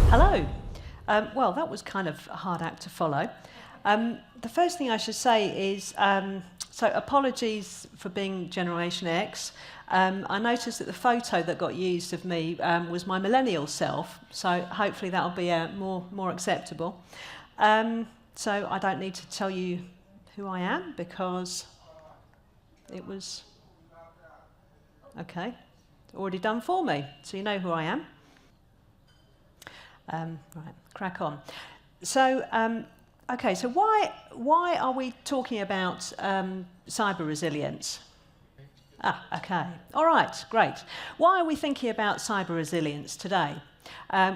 Hello. Well, that was kind of a hard act to follow. The first thing I should say is, so apologies for being Generation X. I noticed that the photo that got used of me was my millennial self, so hopefully that'll be more acceptable. So I don't need to tell you who I am because it was, okay, already done for me, so you know who I am. Right, crack on. So, okay, so why are we talking about cyber resilience? Okay, all right, great. Why are we thinking about cyber resilience today?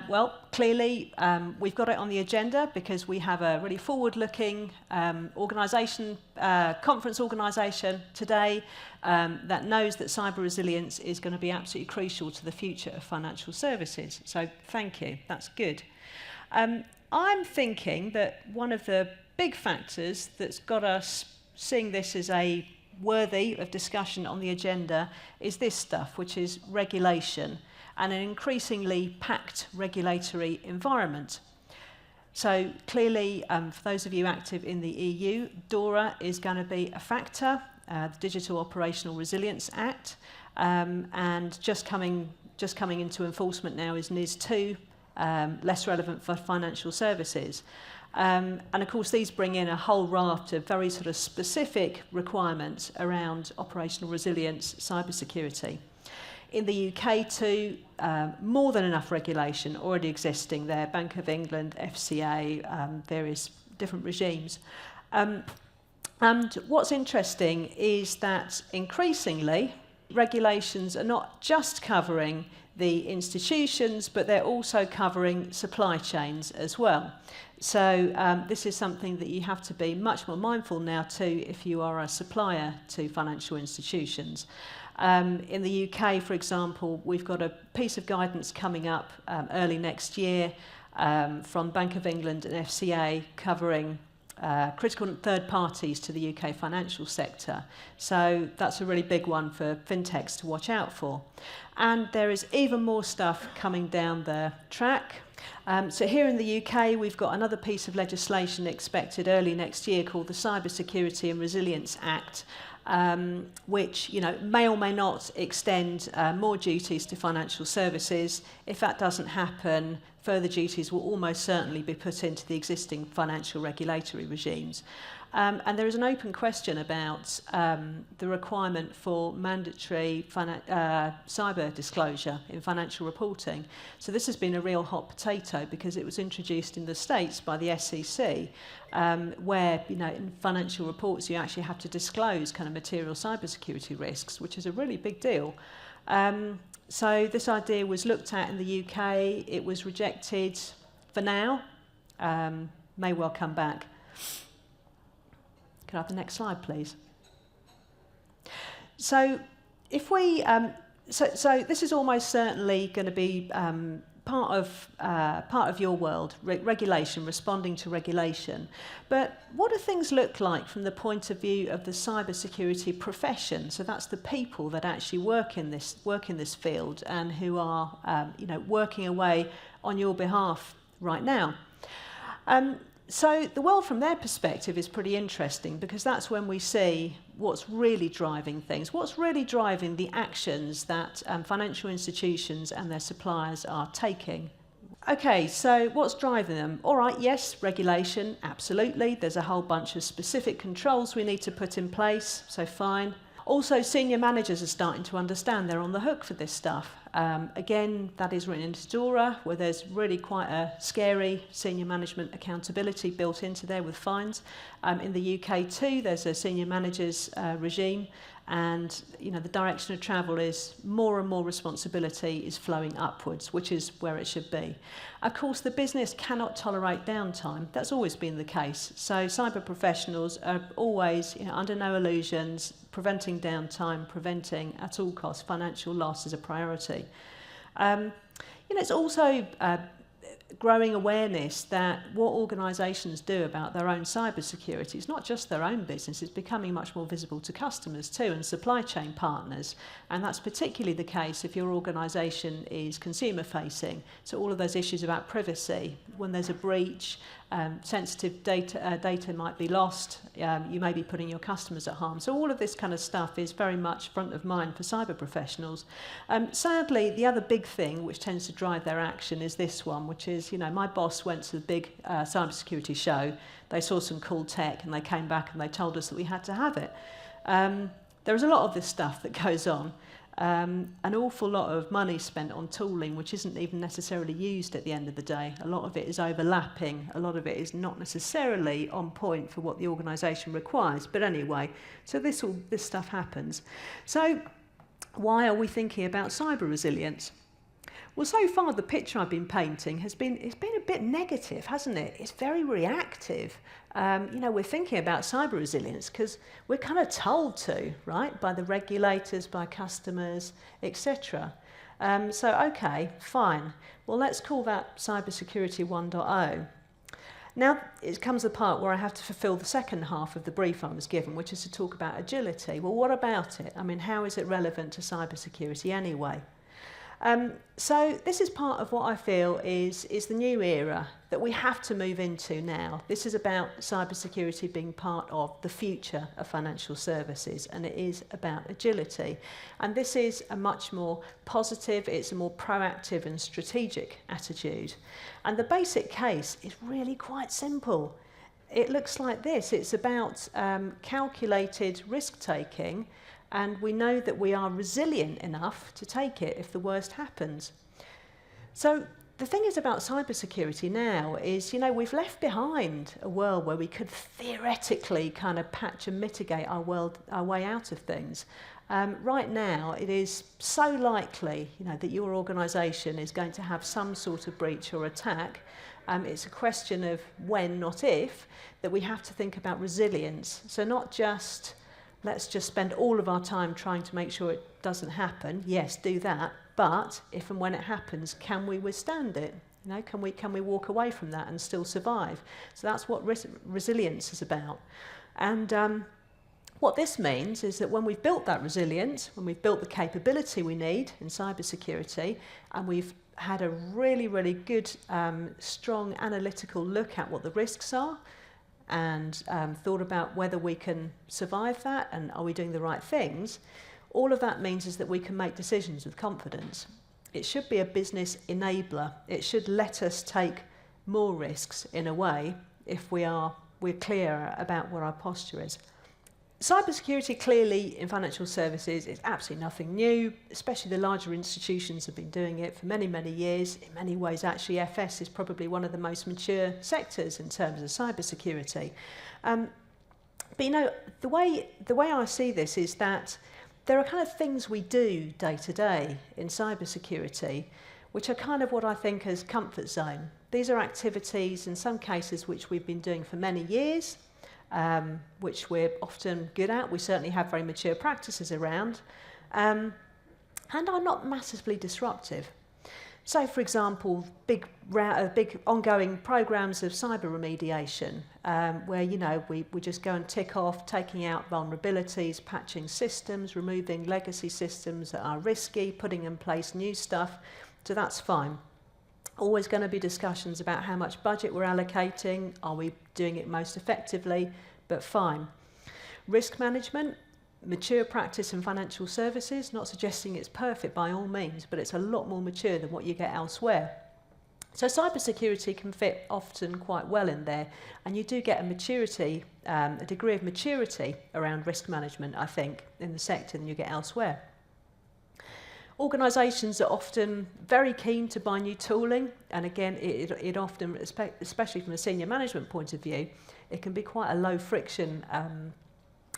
Well, clearly we've got it on the agenda because we have a really forward-looking conference organisation today that knows that cyber resilience is going to be absolutely crucial to the future of financial services. So thank you, that's good. I'm thinking that one of the big factors that's got us seeing this as a worthy of discussion on the agenda is this stuff, which is regulation and an increasingly packed regulatory environment. So clearly, for those of you active in the EU, DORA is going to be a factor, the Digital Operational Resilience Act, and just coming into enforcement now is NIS2, less relevant for financial services. And of course, these bring in a whole raft of very sort of specific requirements around operational resilience, cybersecurity. In the UK too, more than enough regulation already existing there, Bank of England, FCA, various different regimes. And what's interesting is that increasingly, regulations are not just covering the institutions, but they're also covering supply chains as well. So this is something that you have to be much more mindful now too if you are a supplier to financial institutions. In the UK, for example, we've got a piece of guidance coming up early next year from Bank of England and FCA covering critical third parties to the UK financial sector. So that's a really big one for fintechs to watch out for. And there is even more stuff coming down the track. So here in the UK, we've got another piece of legislation expected early next year called the Cybersecurity and Resilience Act, which may or may not extend more duties to financial services. If that doesn't happen, further duties will almost certainly be put into the existing financial regulatory regimes. And there is an open question about the requirement for mandatory cyber disclosure in financial reporting. So this has been a real hot potato because it was introduced in the States by the SEC, where in financial reports you actually have to disclose kind of material cybersecurity risks, which is a really big deal. So this idea was looked at in the UK. It was rejected for now. May well come back. Can I have the next slide, please? So if we, so this is almost certainly going to be part of your world, regulation, responding to regulation. But what do things look like from the point of view of the cybersecurity profession? So that's the people that actually work in this field and who are working away on your behalf right now. So the world from their perspective is pretty interesting because that's when we see what's really driving things, what's really driving the actions that financial institutions and their suppliers are taking. Okay, so what's driving them? All right, yes, regulation, absolutely. There's a whole bunch of specific controls we need to put in place, so fine. Also, senior managers are starting to understand they're on the hook for this stuff. Again, that is written into DORA, where there's really quite a scary senior management accountability built into there with fines. In the UK too, there's a senior managers regime, and the direction of travel is more and more responsibility is flowing upwards, which is where it should be. Of course, the business cannot tolerate downtime. That's always been the case. So cyber professionals are always under no illusions, preventing downtime, preventing at all costs financial loss is a priority. It's also growing awareness that what organisations do about their own cybersecurity is not just their own business, it's becoming much more visible to customers too and supply chain partners. And that's particularly the case if your organisation is consumer facing. So all of those issues about privacy, when there's a breach, sensitive data might be lost, you may be putting your customers at harm. So all of this kind of stuff is very much front of mind for cyber professionals. Sadly, the other big thing which tends to drive their action is this one, which is, my boss went to the big cybersecurity show, they saw some cool tech and they came back and they told us that we had to have it. There's a lot of this stuff that goes on. An awful lot of money spent on tooling which isn't even necessarily used at the end of the day. A lot of it is overlapping, a lot of it is not necessarily on point for what the organisation requires. But anyway, so this stuff happens. So why are we thinking about cyber resilience? Well, so far the picture I've been painting it's been a bit negative, hasn't it? It's very reactive. We're thinking about cyber resilience because we're kind of told to, right, by the regulators, by customers, etc. Okay, fine. Well, let's call that Cybersecurity 1.0. Now, it comes the part where I have to fulfil the second half of the brief I was given, which is to talk about agility. Well, what about it? I mean, how is it relevant to cybersecurity anyway? So this is part of what I feel is the new era that we have to move into now. This is about cybersecurity being part of the future of financial services, and it is about agility. And this is a much more positive, it's a more proactive and strategic attitude. And the basic case is really quite simple. It looks like this. It's about calculated risk-taking, and we know that we are resilient enough to take it if the worst happens. So the thing is about cybersecurity now is, we've left behind a world where we could theoretically kind of patch and mitigate our way out of things. Right now, it is so likely, that your organisation is going to have some sort of breach or attack. It's a question of when, not if, that we have to think about resilience. So not just let's just spend all of our time trying to make sure it doesn't happen. Yes, do that. But if and when it happens, can we withstand it? Can we walk away from that and still survive? So that's what resilience is about. And what this means is that when we've built that resilience, when we've built the capability we need in cybersecurity, and we've had a really, really good, strong analytical look at what the risks are, and thought about whether we can survive that and are we doing the right things, all of that means is that we can make decisions with confidence. It should be a business enabler. It should let us take more risks in a way if we're clear about what our posture is. Cybersecurity clearly in financial services is absolutely nothing new, especially the larger institutions have been doing it for many, many years. In many ways, actually, FS is probably one of the most mature sectors in terms of cybersecurity. But the way I see this is that there are kind of things we do day to day in cybersecurity, which are kind of what I think as comfort zone. These are activities, in some cases, which we've been doing for many years, which we're often good at. We certainly have very mature practices around, and are not massively disruptive. So, for example, big ongoing programs of cyber remediation, where we just go and tick off taking out vulnerabilities, patching systems, removing legacy systems that are risky, putting in place new stuff. So that's fine. Always going to be discussions about how much budget we're allocating, are we doing it most effectively, but fine. Risk management, mature practice in financial services, not suggesting it's perfect by all means, but it's a lot more mature than what you get elsewhere. So cybersecurity can fit often quite well in there, and you do get a degree of maturity around risk management, I think, in the sector than you get elsewhere. Organisations are often very keen to buy new tooling, and again, it often, especially from a senior management point of view, it can be quite a low friction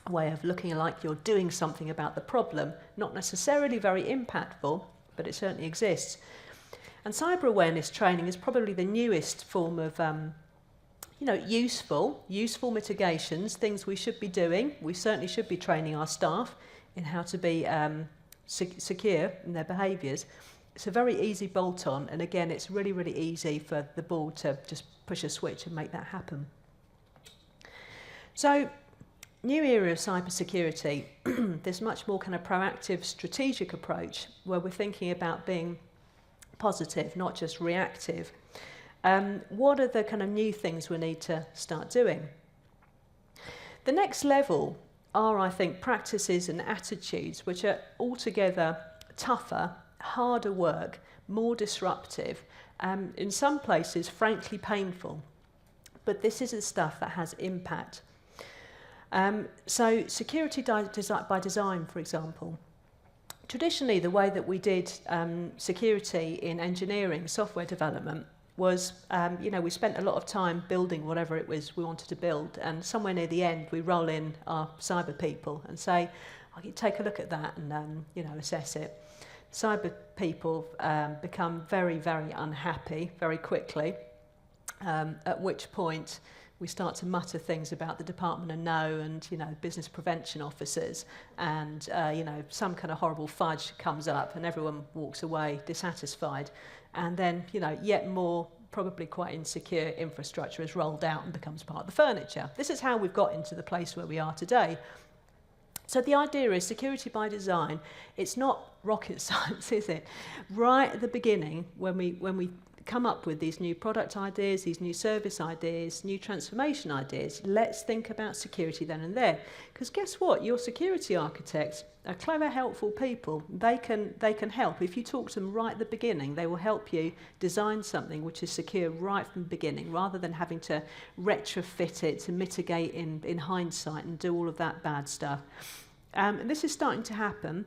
way of looking like you're doing something about the problem, not necessarily very impactful, but it certainly exists. And cyber awareness training is probably the newest form of useful mitigations, things we should be doing. We certainly should be training our staff in how to be secure in their behaviours. It's a very easy bolt-on, and again, it's really, really easy for the board to just push a switch and make that happen. So, new era of cybersecurity, this much more kind of proactive, strategic approach where we're thinking about being positive, not just reactive. What are the kind of new things we need to start doing? The next level are, I think, practices and attitudes which are altogether tougher, harder work, more disruptive, in some places frankly painful. But this is the stuff that has impact. So security by design, for example. Traditionally, the way that we did security in engineering, software development, was, we spent a lot of time building whatever it was we wanted to build, and somewhere near the end, we roll in our cyber people and say, oh, you take a look at that and, assess it. Cyber people become very, very unhappy very quickly, at which point we start to mutter things about the Department of No and, business prevention officers, and, some kind of horrible fudge comes up and everyone walks away dissatisfied. And then, yet more probably quite insecure infrastructure is rolled out and becomes part of the furniture. This is how we've got into the place where we are today. So the idea is security by design. It's not rocket science, is it? Right at the beginning, when we come up with these new product ideas, these new service ideas, new transformation ideas, let's think about security then and there. Because guess what? Your security architects are clever, helpful people. They can help. If you talk to them right at the beginning, they will help you design something which is secure right from the beginning, rather than having to retrofit it to mitigate in hindsight and do all of that bad stuff. And this is starting to happen.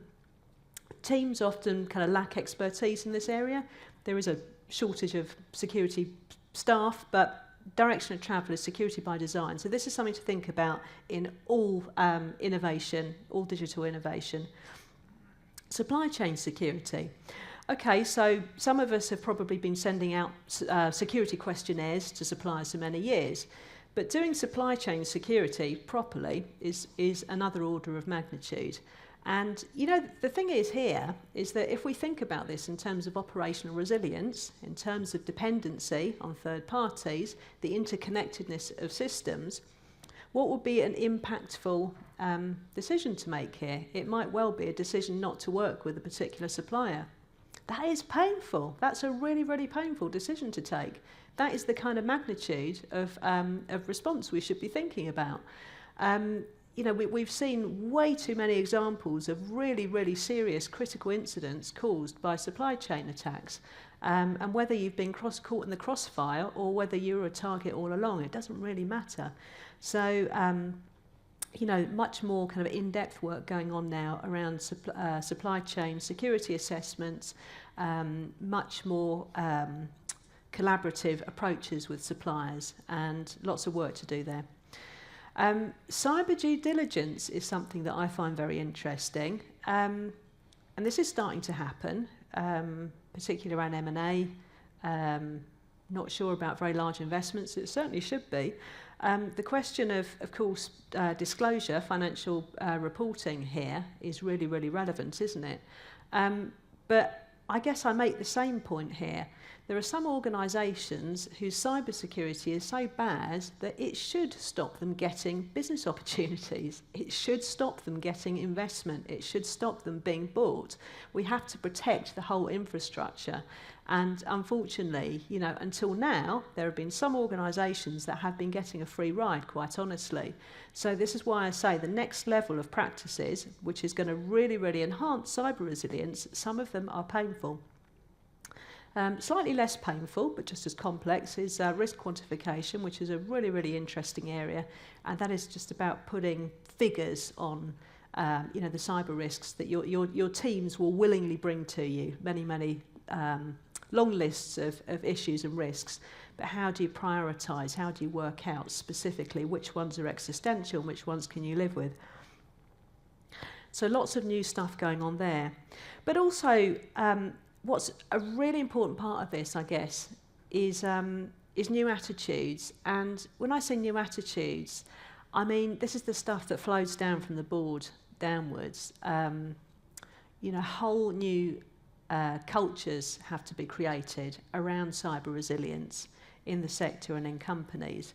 Teams often kind of lack expertise in this area. There is a shortage of security staff, but direction of travel is security by design. So this is something to think about in all innovation, all digital innovation. Supply chain security. Okay, so some of us have probably been sending out security questionnaires to suppliers for many years, but doing supply chain security properly is another order of magnitude. And, the thing is here is that if we think about this in terms of operational resilience, in terms of dependency on third parties, the interconnectedness of systems, what would be an impactful decision to make here? It might well be a decision not to work with a particular supplier. That is painful. That's a really, really painful decision to take. That is the kind of magnitude of response we should be thinking about. We've seen way too many examples of really, really serious critical incidents caused by supply chain attacks. And whether you've been caught in the crossfire or whether you're a target all along, it doesn't really matter. So, much more kind of in-depth work going on now around supply chain security assessments, much more collaborative approaches with suppliers, and lots of work to do there. Cyber due diligence is something that I find very interesting, and this is starting to happen, particularly around M&A. Not sure about very large investments. It certainly should be. The question of course, disclosure, financial reporting here is really, really relevant, isn't it? But I guess I make the same point here. There are some organisations whose cybersecurity is so bad that it should stop them getting business opportunities. It should stop them getting investment. It should stop them being bought. We have to protect the whole infrastructure. And unfortunately, until now, there have been some organisations that have been getting a free ride, quite honestly. So this is why I say the next level of practices, which is going to really, really enhance cyber resilience, some of them are painful. Slightly less painful, but just as complex, is risk quantification, which is a really, really interesting area. And that is just about putting figures on, the cyber risks that your teams will willingly bring to you. Many, many long lists of issues and risks. But how do you prioritise? How do you work out specifically which ones are existential and which ones can you live with? So lots of new stuff going on there. But also, what's a really important part of this, I guess, is new attitudes. And when I say new attitudes, I mean this is the stuff that flows down from the board downwards. Whole new cultures have to be created around cyber resilience in the sector and in companies.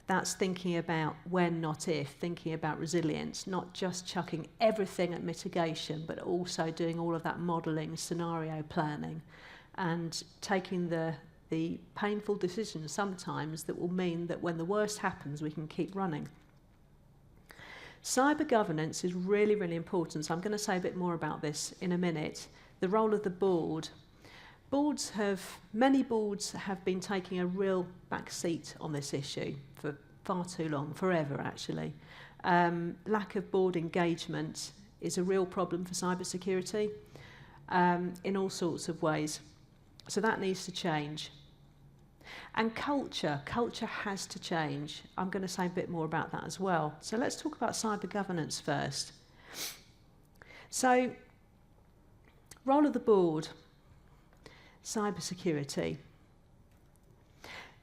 That's thinking about when, not if, thinking about resilience, not just chucking everything at mitigation, but also doing all of that modelling, scenario planning, and taking the painful decisions sometimes that will mean that when the worst happens, we can keep running. Cyber governance is really, really important, so I'm going to say a bit more about this in a minute. The role of the board. Many boards have been taking a real back seat on this issue for far too long, forever actually. Lack of board engagement is a real problem for cybersecurity in all sorts of ways. So that needs to change. And culture has to change. I'm going to say a bit more about that as well. So let's talk about cyber governance first. So, role of the board. Cybersecurity.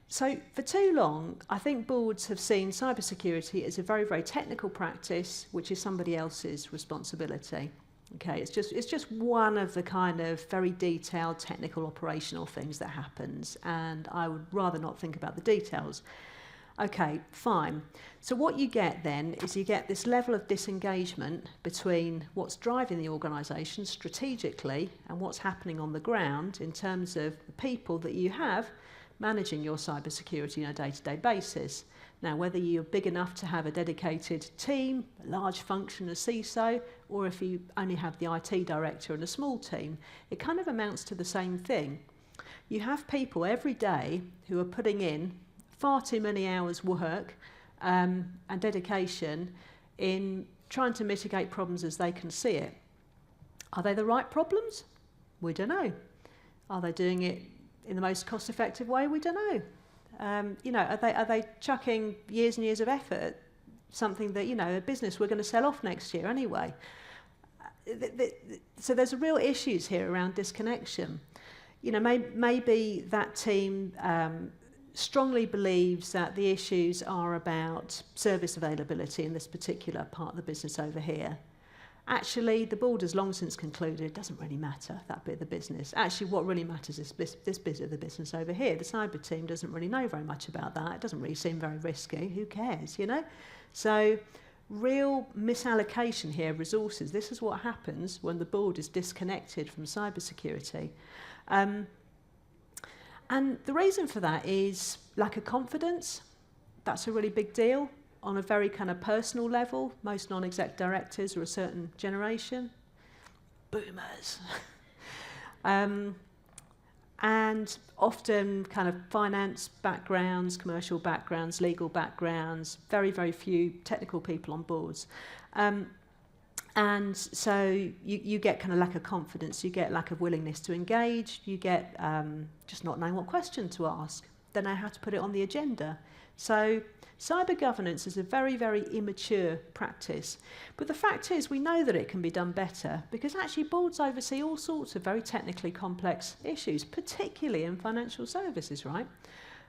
So for too long, I think boards have seen cybersecurity as a very, very technical practice, which is somebody else's responsibility. Okay, it's just one of the kind of very detailed technical operational things that happens, and I would rather not think about the details. Okay, fine. So what you get then is you get this level of disengagement between what's driving the organisation strategically and what's happening on the ground in terms of the people that you have managing your cybersecurity on a day-to-day basis. Now, whether you're big enough to have a dedicated team, a large function, a CISO, or if you only have the IT director and a small team, it kind of amounts to the same thing. You have people every day who are putting in far too many hours work and dedication in trying to mitigate problems as they can see it. Are they the right problems? We don't know. Are they doing it in the most cost-effective way? We don't know. Are they chucking years and years of effort at something that, a business we're going to sell off next year anyway? So there's real issues here around disconnection. Maybe that team strongly believes that the issues are about service availability in this particular part of the business over here. Actually, the board has long since concluded it doesn't really matter, that bit of the business. Actually, what really matters is this bit of the business over here. The cyber team doesn't really know very much about that. It doesn't really seem very risky. Who cares, So, real misallocation here of resources. This is what happens when the board is disconnected from cybersecurity. And the reason for that is lack of confidence. That's a really big deal. On a very kind of personal level, most non-exec directors are a certain generation. Boomers. And often kind of finance backgrounds, commercial backgrounds, legal backgrounds, very, very few technical people on boards. And so you get kind of lack of confidence, you get lack of willingness to engage, you get just not knowing what question to ask, don't know how to put it on the agenda. So cyber governance is a very, very immature practice. But the fact is we know that it can be done better because actually boards oversee all sorts of very technically complex issues, particularly in financial services, right?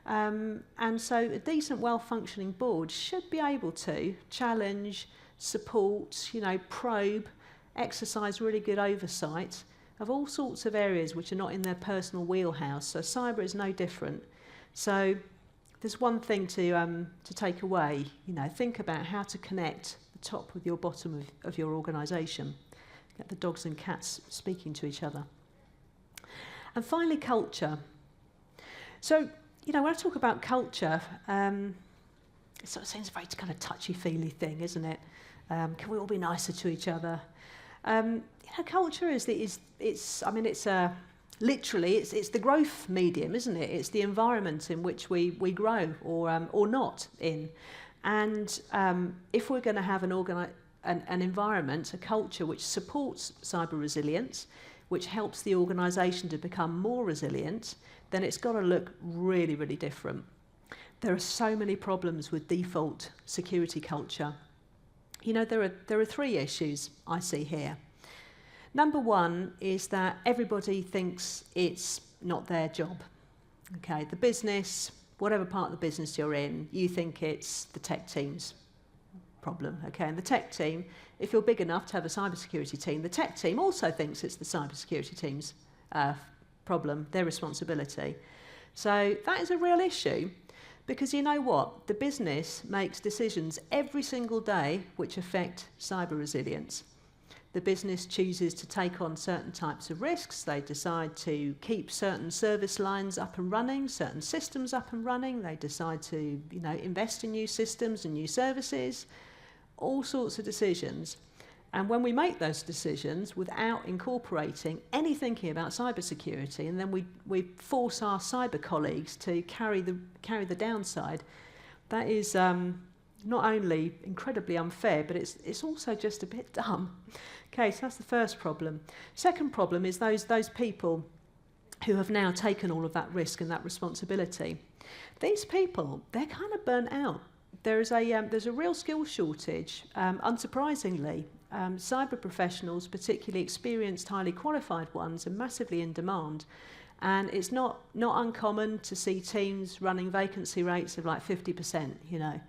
And so a decent, well-functioning board should be able to challenge, support, probe, exercise really good oversight of all sorts of areas which are not in their personal wheelhouse. So cyber is no different. So there's one thing to take away, think about how to connect the top with your bottom of your organisation. Get the dogs and cats speaking to each other. And finally, culture. So, when I talk about culture, it sort of seems a very kind of touchy-feely thing, isn't it? Can we all be nicer to each other? Culture literally, it's the growth medium, isn't it? It's the environment in which we grow or not in. And if we're going to have an environment, a culture which supports cyber resilience, which helps the organisation to become more resilient, then it's got to look really, really different. There are so many problems with default security culture. There are three issues I see here. Number one is that everybody thinks it's not their job. Okay, the business, whatever part of the business you're in, you think it's the tech team's problem. Okay, and the tech team, if you're big enough to have a cybersecurity team, the tech team also thinks it's the cybersecurity team's problem, their responsibility. So that is a real issue, because you know what? The business makes decisions every single day which affect cyber resilience. The business chooses to take on certain types of risks. They decide to keep certain service lines up and running, certain systems up and running. They decide to, invest in new systems and new services, all sorts of decisions. And when we make those decisions without incorporating any thinking about cybersecurity, and then we force our cyber colleagues to carry the downside, that is not only incredibly unfair, but it's also just a bit dumb. Okay, so that's the first problem. Second problem is those people who have now taken all of that risk and that responsibility. These people, they're kind of burnt out. There's a real skill shortage, unsurprisingly. Cyber professionals, particularly experienced, highly qualified ones, are massively in demand. And it's not uncommon to see teams running vacancy rates of like 50%,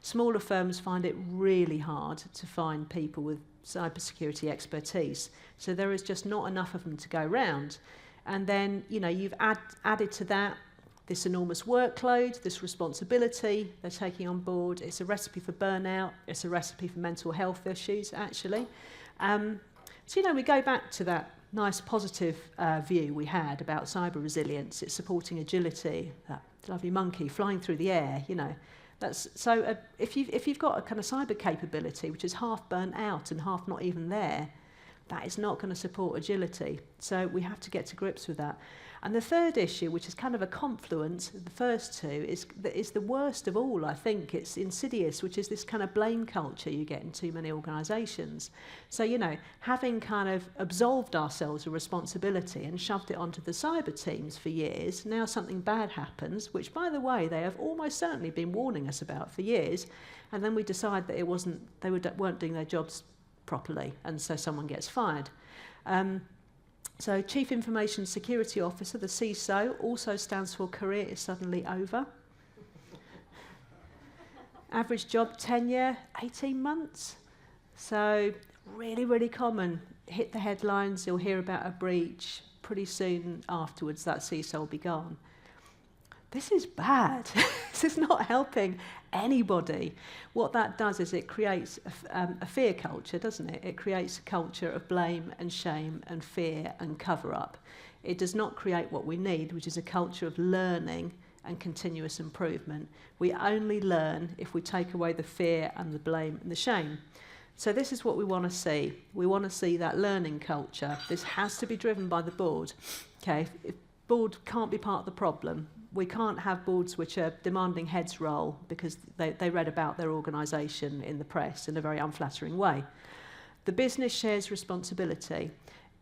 Smaller firms find it really hard to find people with cybersecurity expertise. So there is just not enough of them to go round. And then, you've added to that this enormous workload, this responsibility they're taking on board. It's a recipe for burnout. It's a recipe for mental health issues, actually. So, we go back to that nice positive view we had about cyber resilience. It's supporting agility, that lovely monkey flying through the air, That's so. If you've got a kind of cyber capability which is half burnt out and half not even there, that is not going to support agility. So we have to get to grips with that. And the third issue, which is kind of a confluence of the first two, is the worst of all. I think it's insidious, which is this kind of blame culture you get in too many organisations. So having kind of absolved ourselves of responsibility and shoved it onto the cyber teams for years, now something bad happens, which, by the way, they have almost certainly been warning us about for years, and then we decide that they weren't doing their jobs properly, and so someone gets fired. So Chief Information Security Officer, the CISO, also stands for career is suddenly over. Average job tenure, 18 months. So really, really common. Hit the headlines, you'll hear about a breach. Pretty soon afterwards, that CISO will be gone. This is bad. This is not helping anybody. What that does is it creates a fear culture, doesn't it? It creates a culture of blame and shame and fear and cover-up. It does not create what we need, which is a culture of learning and continuous improvement. We only learn if we take away the fear and the blame and the shame. So this is what we want to see. We want to see that learning culture. This has to be driven by the board. Okay, if board can't be part of the problem. We can't have boards which are demanding heads roll because they read about their organisation in the press in a very unflattering way. The business shares responsibility.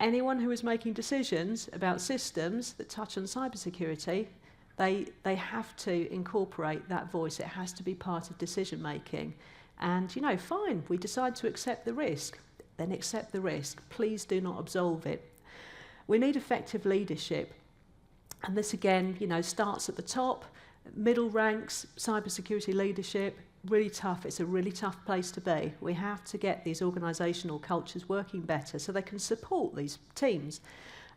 Anyone who is making decisions about systems that touch on cybersecurity, they have to incorporate that voice. It has to be part of decision making. And, fine, we decide to accept the risk, then accept the risk. Please do not absolve it. We need effective leadership. And this, again, starts at the top, middle ranks, cybersecurity leadership, really tough. It's a really tough place to be. We have to get these organisational cultures working better so they can support these teams.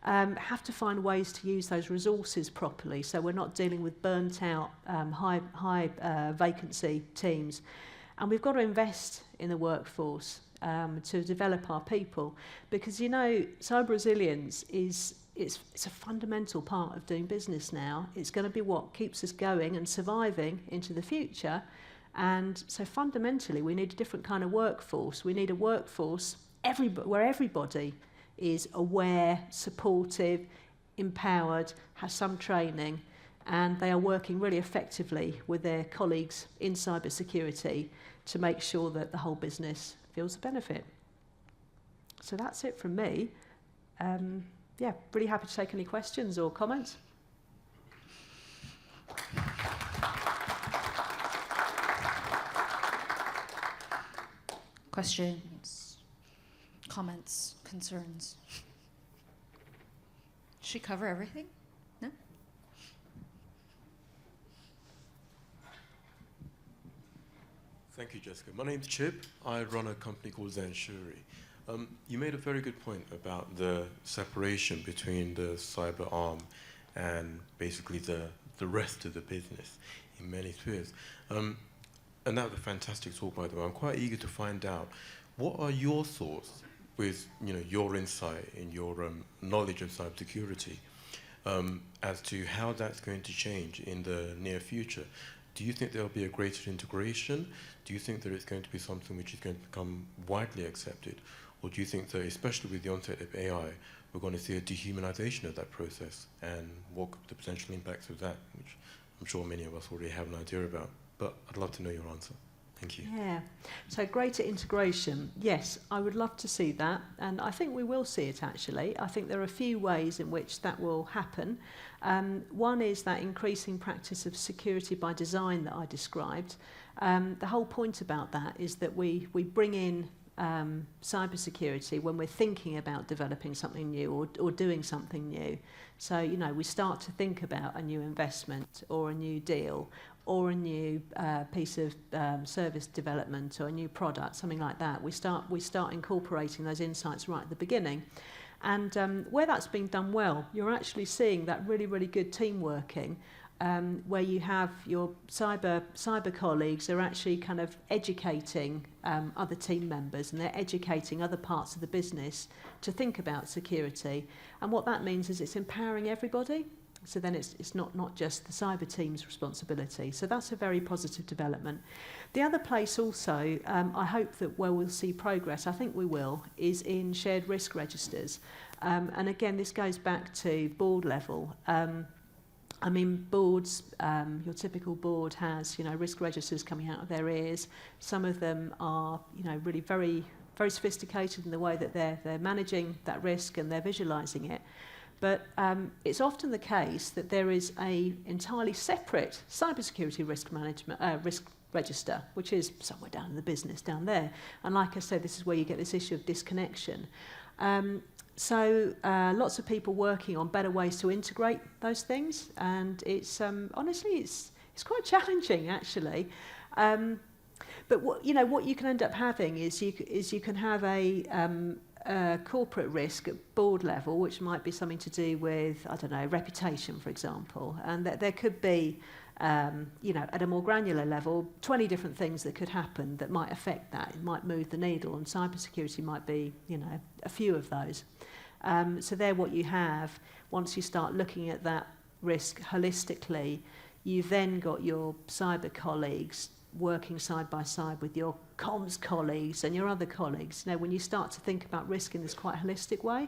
Have to find ways to use those resources properly so we're not dealing with burnt out, high vacancy teams. And we've got to invest in the workforce to develop our people because, cyber resilience it's a fundamental part of doing business now. It's going to be what keeps us going and surviving into the future. And so fundamentally, we need a different kind of workforce. We need a workforce where everybody is aware, supportive, empowered, has some training, and they are working really effectively with their colleagues in cybersecurity to make sure that the whole business feels the benefit. So that's it from me. Really happy to take any questions or comments. Questions, comments, concerns? Should we cover everything? No? Thank you, Jessica. My name's Chip. I run a company called Zenshuri. You made a very good point about the separation between the cyber arm and basically the rest of the business in many spheres. And that was a fantastic talk, by the way. I'm quite eager to find out, what are your thoughts with your insight and your knowledge of cybersecurity as to how that's going to change in the near future? Do you think there'll be a greater integration? Do you think that it's going to be something which is going to become widely accepted? Or do you think that, especially with the onset of AI, we're going to see a dehumanization of that process? And what could the potential impacts of that, which I'm sure many of us already have an idea about. But I'd love to know your answer. Thank you. Yeah, so greater integration. Yes, I would love to see that, and I think we will see it actually. I think there are a few ways in which that will happen. One is that increasing practice of security by design that I described. The whole point about that is that we bring in cybersecurity when we're thinking about developing something new or doing something new. So, we start to think about a new investment or a new deal or a new piece of service development or a new product, something like that. We start incorporating those insights right at the beginning. And where that's being done well, you're actually seeing that really, really good team working, where you have your cyber colleagues are actually kind of educating other team members, and they're educating other parts of the business to think about security. And what that means is it's empowering everybody. So then it's not just the cyber team's responsibility. So that's a very positive development. The other place also, I hope that where we'll see progress, I think we will, is in shared risk registers. And again, this goes back to board level. Boards, your typical board has, risk registers coming out of their ears. Some of them are, really very, very sophisticated in the way that they're managing that risk and they're visualizing it. But it's often the case that there is a entirely separate cybersecurity risk management risk register, which is somewhere down in the business down there. And like I said, this is where you get this issue of disconnection. So lots of people working on better ways to integrate those things, and it's honestly it's quite challenging actually. But what you can end up having is you can have a corporate risk at board level, which might be something to do with, I don't know, reputation, for example. And there could be, at a more granular level, 20 different things that could happen that might affect that. It might move the needle, and cybersecurity might be, a few of those. So there what you have, once you start looking at that risk holistically, you've then got your cyber colleagues working side by side with your comms colleagues and your other colleagues, when you start to think about risk in this quite holistic way.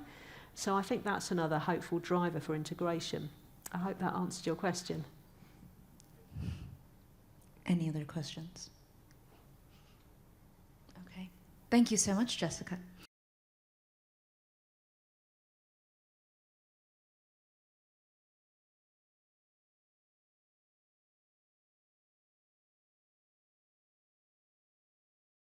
So I think that's another hopeful driver for integration. I hope that answered your question. Any other questions? Okay. Thank you so much, Jessica.